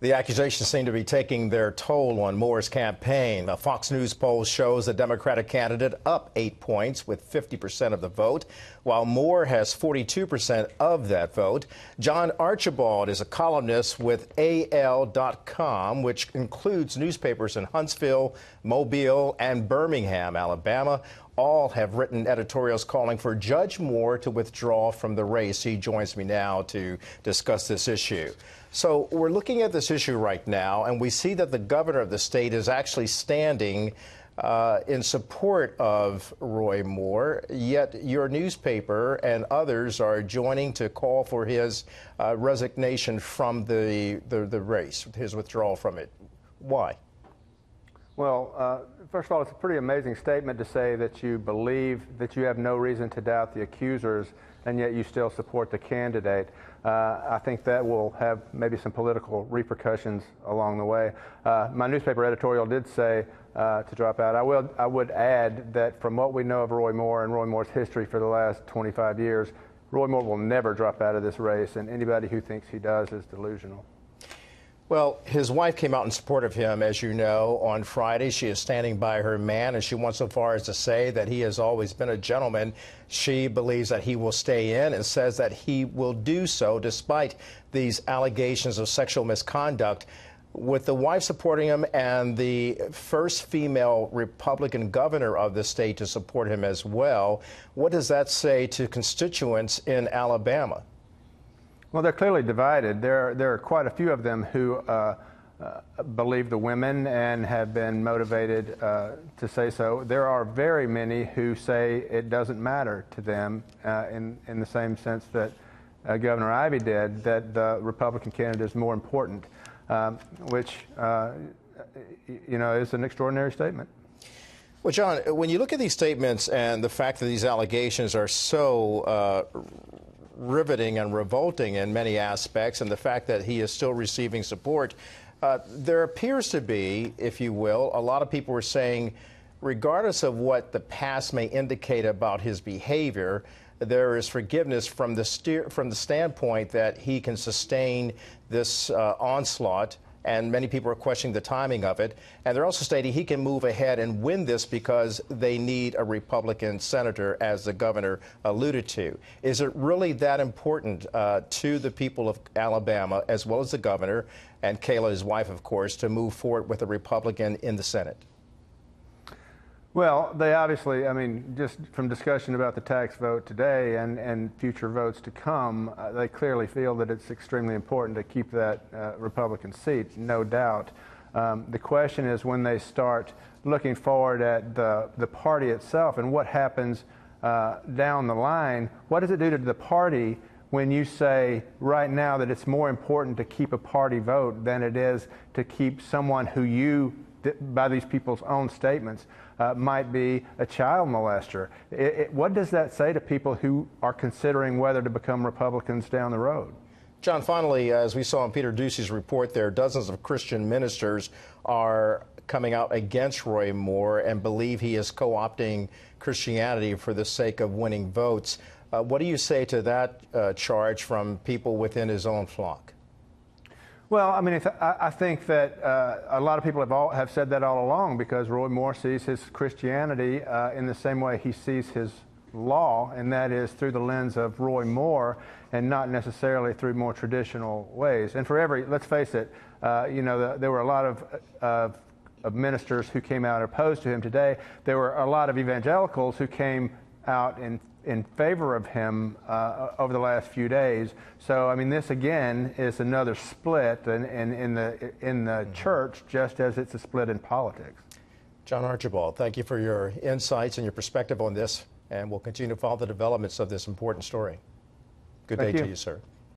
The accusations seem to be taking their toll on Moore's campaign. A Fox News poll shows the Democratic candidate up 8 points with 50% of the vote, while Moore has 42% of that vote. John Archibald is a columnist with AL.com, which includes newspapers in Huntsville, Mobile, and Birmingham, Alabama. All have written editorials calling for Judge Moore to withdraw from the race. He joins me now to discuss this issue. So we're looking at this issue right now, and we see that the governor of the state is actually standing in support of Roy Moore, yet your newspaper and others are joining to call for his resignation from the race, his withdrawal from it. Why? Well, first of all, it's a pretty amazing statement to say that you believe that you have no reason to doubt the accusers, and yet you still support the candidate. I think that will have maybe some political repercussions along the way. My newspaper editorial did say to drop out. I would add that from what we know of Roy Moore and Roy Moore's history for the last 25 years, Roy Moore will never drop out of this race, and anybody who thinks he does is delusional. Well, his wife came out in support of him, as you know, on Friday. She is standing by her man, and she went so far as to say that he has always been a gentleman. She believes that he will stay in and says that he will do so despite these allegations of sexual misconduct. With the wife supporting him and the first female Republican governor of the state to support him as well, what does that say to constituents in Alabama? Well, they're clearly divided. There are quite a few of them who believe the women and have been motivated to say so. There are very many who say it doesn't matter to them in the same sense that Governor Ivey did, that the Republican candidate is more important, which, you know, is an extraordinary statement. Well, John, when you look at these statements and the fact that these allegations are so riveting and revolting in many aspects, and the fact that he is still receiving support, there appears to be, if you will, a lot of people are saying, regardless of what the past may indicate about his behavior, there is forgiveness from the standpoint that he can sustain this onslaught. And many people are questioning the timing of it. And they're also stating he can move ahead and win this because they need a Republican senator, as the governor alluded to. Is it really that important to the people of Alabama, as well as the governor, and Kayla, his wife, of course, to move forward with a Republican in the Senate? Well, they obviously, I mean, just from discussion about the tax vote today and future votes to come, they clearly feel that it's extremely important to keep that Republican seat, no doubt. The question is when they start looking forward at the party itself and what happens down the line, what does it do to the party when you say right now that it's more important to keep a party vote than it is to keep someone who you, by these people's own statements, might be a child molester? What does that say to people who are considering whether to become Republicans down the road? John, finally, as we saw in Peter Ducey's report there, dozens of Christian ministers are coming out against Roy Moore and believe he is co-opting Christianity for the sake of winning votes. What do you say to that charge from people within his own flock? Well, I mean, I think that a lot of people have said that all along, because Roy Moore sees his Christianity in the same way he sees his law, and that is through the lens of Roy Moore and not necessarily through more traditional ways. And let's face it, you know, there were a lot of ministers who came out opposed to him today. There were a lot of evangelicals who came out in favor of him over the last few days. So, I mean, this again is another split in the church, just as it's a split in politics. John Archibald, thank you for your insights and your perspective on this, and we'll continue to follow the developments of this important story. Good day to you, sir.